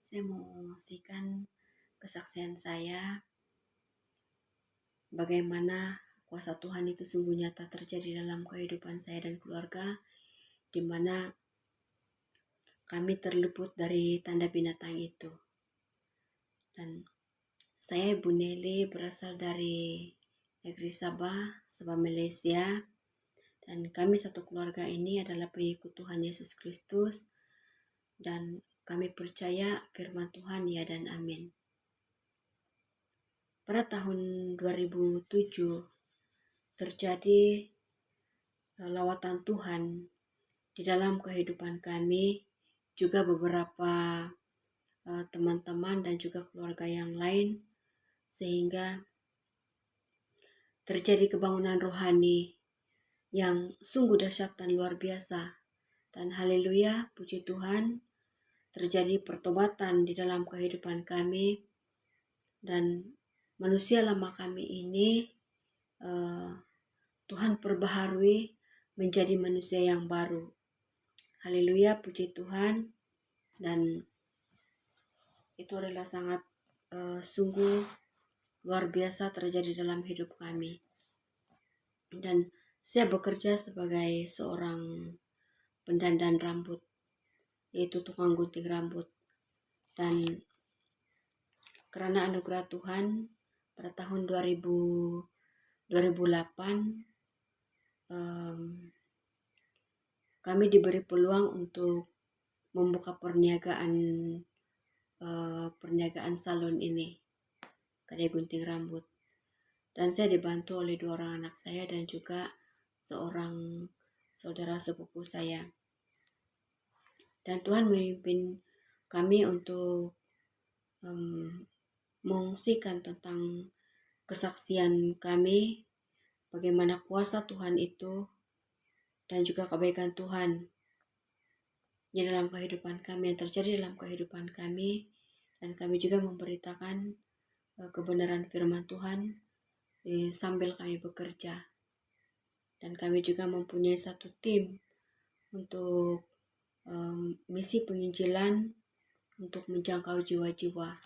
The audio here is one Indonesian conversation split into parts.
Saya mau mengungsikan kesaksian saya bagaimana kuasa Tuhan itu sungguh nyata terjadi dalam kehidupan saya dan keluarga, di mana kami terluput dari tanda binatang itu. Dan saya Ibu Nelly berasal dari negeri Sabah, Malaysia, dan kami satu keluarga ini adalah pengikut Tuhan Yesus Kristus, dan kami percaya firman Tuhan ya dan amin. Pada tahun 2007 terjadi lawatan Tuhan di dalam kehidupan kami, juga beberapa teman-teman dan juga keluarga yang lain, sehingga terjadi kebangunan rohani yang sungguh dahsyat dan luar biasa. Dan haleluya, puji Tuhan, terjadi pertobatan di dalam kehidupan kami, dan manusia lama kami ini Tuhan perbaharui menjadi manusia yang baru. Haleluya, puji Tuhan. Dan itu adalah sangat sungguh luar biasa terjadi dalam hidup kami. Dan saya bekerja sebagai seorang pendandan rambut, yaitu tukang gunting rambut. Dan karena anugerah Tuhan, pada tahun 2008 kami diberi peluang untuk membuka perniagaan salon ini, kedai gunting rambut. Dan saya dibantu oleh 2 orang anak saya dan juga seorang saudara sepupu saya. Dan Tuhan memimpin kami untuk mengungsikan tentang kesaksian kami, bagaimana kuasa Tuhan itu dan juga kebaikan Tuhan di dalam kehidupan kami, yang terjadi dalam kehidupan kami. Dan kami juga memberitakan kebenaran firman Tuhan sambil kami bekerja. Dan kami juga mempunyai satu tim untuk misi penginjilan untuk menjangkau jiwa-jiwa.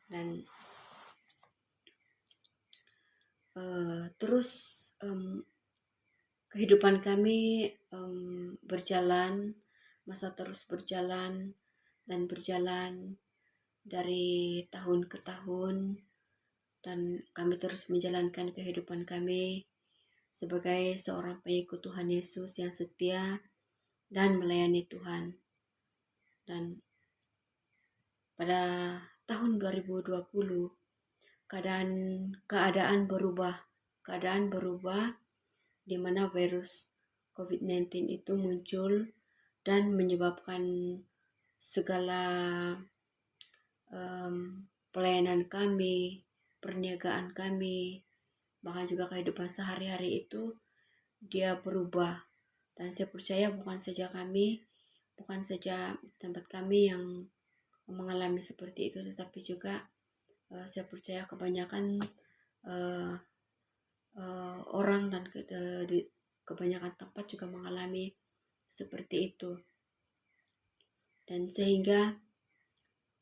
Dan terus kehidupan kami berjalan, masa terus berjalan dan berjalan dari tahun ke tahun, dan kami terus menjalankan kehidupan kami sebagai seorang pengikut Tuhan Yesus yang setia dan melayani Tuhan. Dan pada tahun 2020 keadaan berubah, di mana virus COVID-19 itu muncul dan menyebabkan segala pelayanan kami, perniagaan kami, bahkan juga kehidupan sehari-hari itu dia berubah. Dan saya percaya bukan saja tempat kami yang mengalami seperti itu, tetapi juga saya percaya kebanyakan orang dan di kebanyakan tempat juga mengalami seperti itu. Dan sehingga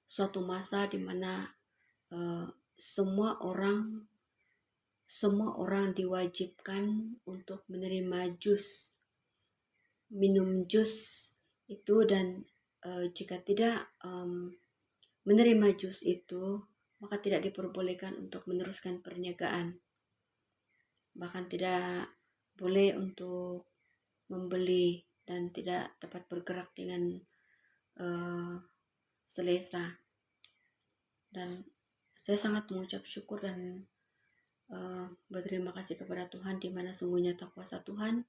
suatu masa di mana semua orang diwajibkan untuk menerima minum jus itu, dan jika tidak menerima jus itu, maka tidak diperbolehkan untuk meneruskan perniagaan. Bahkan tidak boleh untuk membeli dan tidak dapat bergerak dengan selesa. Dan saya sangat mengucap syukur dan berterima kasih kepada Tuhan, di mana sungguh nyata kuasa Tuhan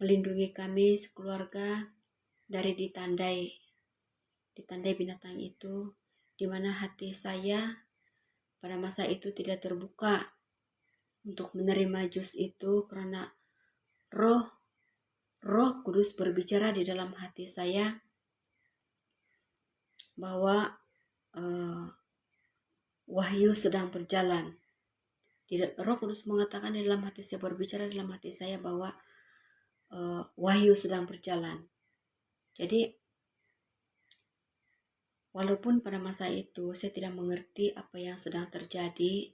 melindungi kami sekeluarga dari ditandai binatang itu, di mana hati saya pada masa itu tidak terbuka untuk menerima jus itu, karena Roh Kudus berbicara di dalam hati saya bahwa wahyu sedang berjalan. Roh Kudus mengatakan di dalam hati saya, berbicara dalam hati saya bahwa wahyu sedang berjalan. Jadi Walaupun pada masa itu saya tidak mengerti apa yang sedang terjadi,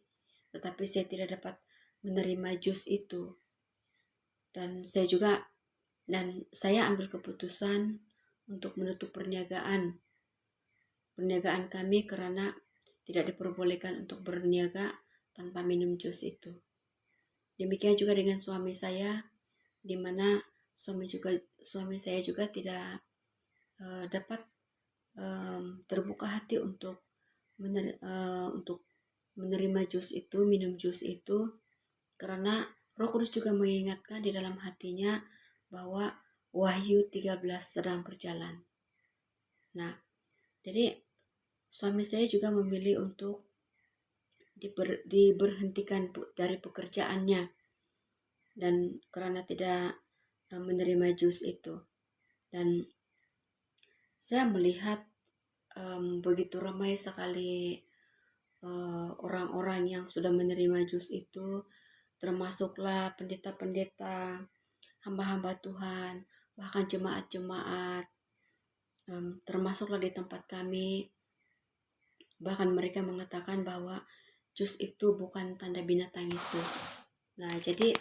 tetapi saya tidak dapat menerima jus itu. Dan saya ambil keputusan untuk menutup perniagaan kami karena tidak diperbolehkan untuk berniaga tanpa minum jus itu. Demikian juga dengan suami saya, di mana suami saya juga tidak dapat terbuka hati untuk menerima jus itu, minum jus itu, karena Roh Kudus juga mengingatkan di dalam hatinya bahwa Wahyu 13 sedang berjalan. Nah, jadi suami saya juga memilih untuk diberhentikan dari pekerjaannya, dan karena tidak menerima jus itu. Dan saya melihat begitu ramai sekali orang-orang yang sudah menerima jus itu, termasuklah pendeta-pendeta, hamba-hamba Tuhan, bahkan jemaat-jemaat, termasuklah di tempat kami. Bahkan mereka mengatakan bahwa jus itu bukan tanda binatang itu. Nah, jadi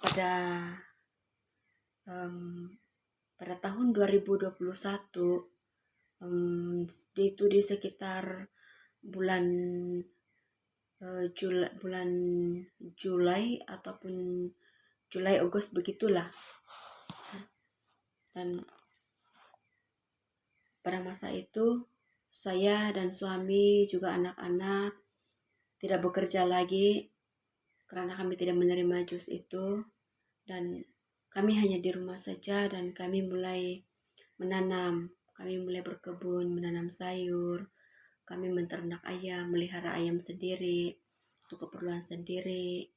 pada tahun 2021, itu di sekitar bulan Julai ataupun Julai Agustus begitulah. Dan pada masa itu saya dan suami juga anak-anak tidak bekerja lagi karena kami tidak menerima jus itu, dan kami hanya di rumah saja, dan kami mulai menanam, kami mulai berkebun, menanam sayur, kami menternak ayam, melihara ayam sendiri untuk keperluan sendiri,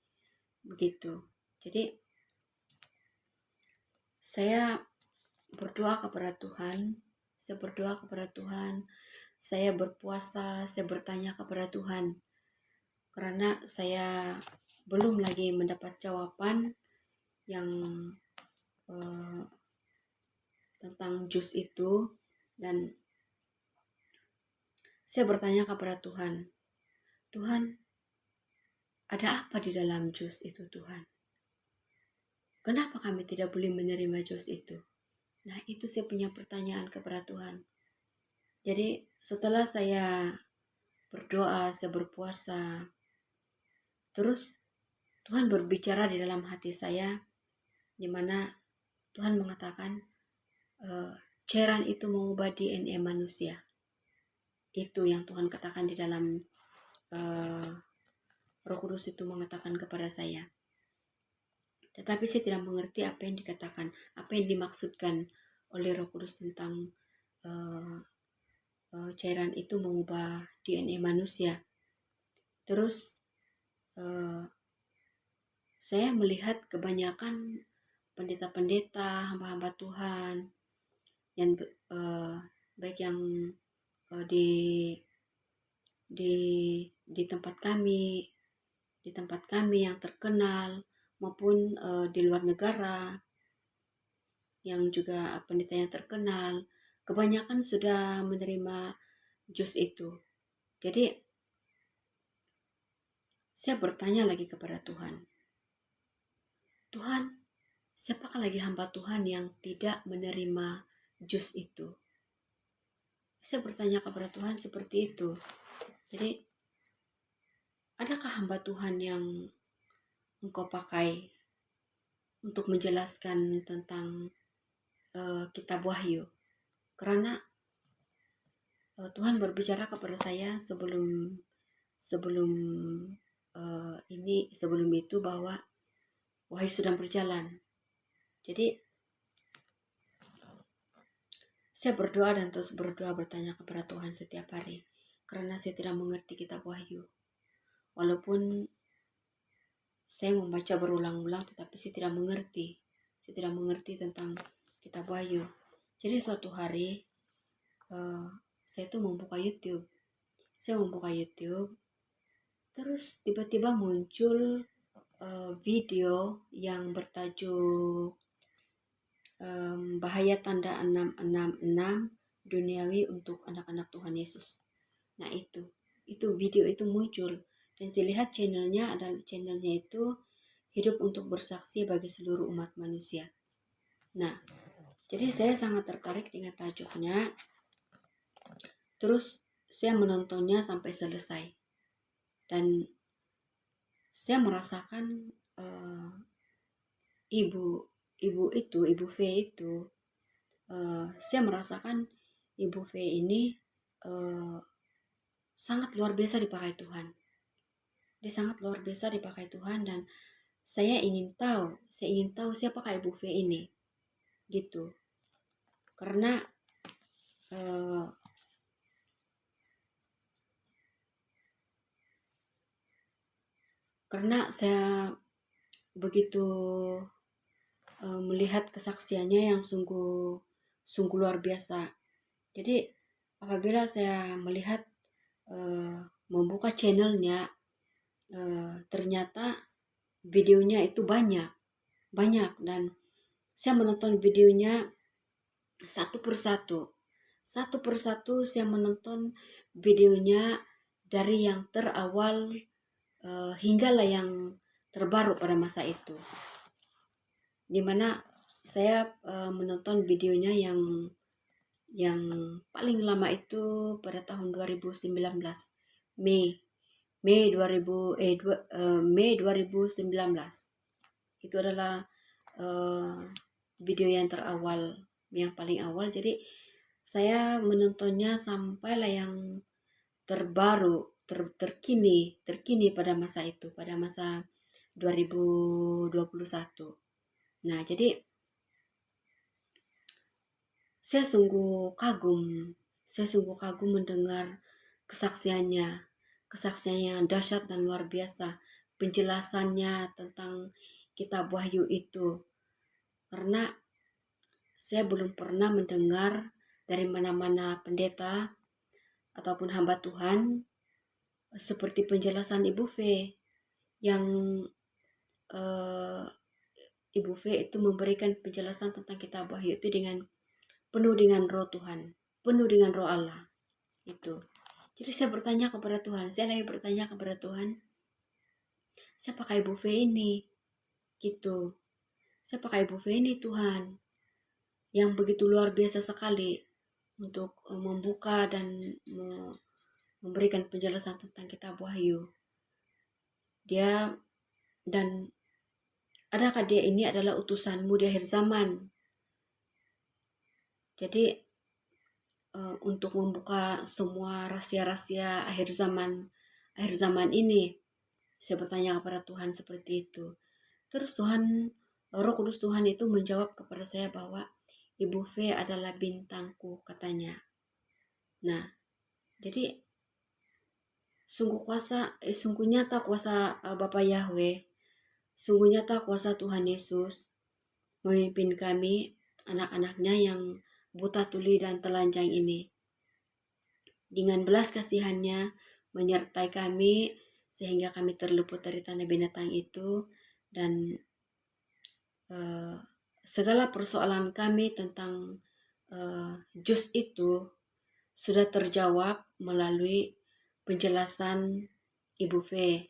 begitu. Jadi saya berdoa kepada Tuhan, saya berpuasa, saya bertanya kepada Tuhan, karena saya belum lagi mendapat jawaban yang tentang jus itu. Dan saya bertanya kepada Tuhan, Tuhan, ada apa di dalam jus itu, Tuhan? Kenapa kami tidak boleh menerima jus itu? Nah, itu saya punya pertanyaan kepada Tuhan. Jadi setelah saya berdoa, saya berpuasa, terus Tuhan berbicara di dalam hati saya, di mana Tuhan mengatakan cairan itu mengubah DNA manusia. Itu yang Tuhan katakan di dalam Roh Kudus itu mengatakan kepada saya. Tetapi saya tidak mengerti apa yang dikatakan, apa yang dimaksudkan oleh Roh Kudus tentang cairan itu mengubah DNA manusia. Terus saya melihat kebanyakan pendeta-pendeta, hamba-hamba Tuhan, yang baik yang di tempat kami yang terkenal, maupun di luar negara yang juga pendeta yang terkenal, kebanyakan sudah menerima jus itu. Jadi saya bertanya lagi kepada Tuhan, Tuhan, siapakah lagi hamba Tuhan yang tidak menerima jus itu? Saya bertanya kepada Tuhan seperti itu. Jadi adakah hamba Tuhan yang Engkau pakai untuk menjelaskan tentang kitab Wahyu? Karena Tuhan berbicara kepada saya sebelum itu bahwa Wahyu sedang berjalan. Jadi saya berdoa dan terus berdoa, bertanya kepada Tuhan setiap hari, karena saya tidak mengerti kitab Wahyu. Walaupun saya membaca berulang-ulang, tetapi saya tidak mengerti tentang kitab Wahyu. Jadi suatu hari saya tuh membuka YouTube. Terus tiba-tiba muncul video yang bertajuk bahaya tanda 666 duniawi untuk anak-anak Tuhan Yesus. Nah itu video itu muncul dan saya lihat channelnya itu hidup untuk bersaksi bagi seluruh umat manusia. Nah, jadi saya sangat tertarik dengan tajuknya. Terus saya menontonnya sampai selesai. Dan saya merasakan ibu V itu, saya merasakan ibu V ini sangat luar biasa dipakai Tuhan. Dia sangat luar biasa dipakai Tuhan dan saya ingin tahu siapakah ibu V ini, gitu. Karena saya begitu melihat kesaksiannya yang sungguh luar biasa. Jadi apabila saya melihat membuka channelnya, ternyata videonya itu banyak dan saya menonton videonya satu persatu saya menonton videonya dari yang terawal hinggalah yang terbaru pada masa itu, dimana saya menonton videonya yang paling lama itu pada tahun 2019 Mei 2019. Itu adalah video yang terawal, yang paling awal. Jadi saya menontonnya sampailah yang terbaru, terkini pada masa itu, pada masa 2021. Nah, jadi saya sungguh kagum mendengar kesaksiannya yang dahsyat dan luar biasa, penjelasannya tentang kitab Wahyu itu. Karena saya belum pernah mendengar dari mana-mana pendeta ataupun hamba Tuhan seperti penjelasan Ibu V yang Ibu V itu memberikan penjelasan tentang kitab Wahyu itu penuh dengan roh Tuhan, penuh dengan roh Allah itu. Jadi saya bertanya kepada Tuhan, siapakah Ibu V ini? Gitu. Siapakah Ibu V ini Tuhan? Yang begitu luar biasa sekali untuk membuka dan memberikan penjelasan tentang kitab Wahyu. Dia dan adakah dia ini adalah utusanmu di akhir zaman? Jadi untuk membuka semua rahasia-rahasia akhir zaman ini, saya bertanya kepada Tuhan seperti itu. Terus Roh Kudus Tuhan itu menjawab kepada saya bahwa Ibu V adalah bintangku, katanya. Nah, jadi sungguh nyata kuasa Bapa Yahweh, sungguh nyata kuasa Tuhan Yesus memimpin kami, anak-anaknya yang buta tuli dan telanjang ini. Dengan belas kasihannya menyertai kami sehingga kami terluput dari tanah binatang itu, dan segala persoalan kami tentang jus itu sudah terjawab melalui penjelasan Ibu V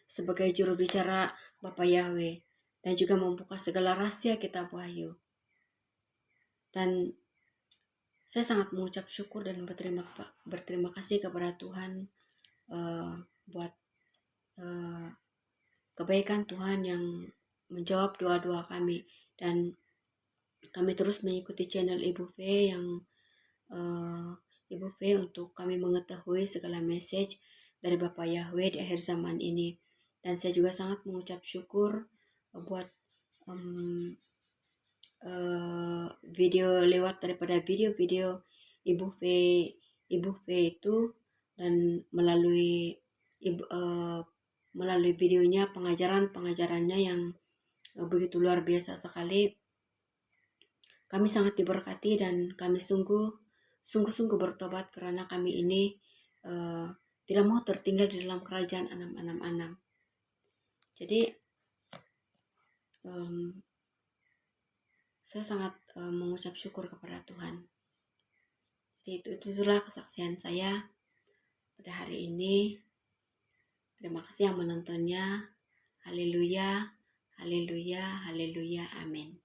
sebagai juru bicara Bapa Yahweh, dan juga membuka segala rahasia kitab Wahyu. Dan saya sangat mengucap syukur dan berterima kasih kepada Tuhan buat kebaikan Tuhan yang menjawab doa-doa kami, dan kami terus mengikuti channel Ibu V Ibu V untuk kami mengetahui segala message dari Bapa Yahweh di akhir zaman ini. Dan saya juga sangat mengucap syukur buat video lewat daripada video-video Ibu V itu, dan melalui videonya pengajarannya yang begitu luar biasa sekali. Kami sangat diberkati dan kami sungguh bertobat karena kami ini tidak mau tertinggal di dalam kerajaan Anam. Jadi saya sangat mengucap syukur kepada Tuhan. Itulah kesaksian saya pada hari ini. Terima kasih yang menontonnya. Haleluya, haleluya, haleluya, amin.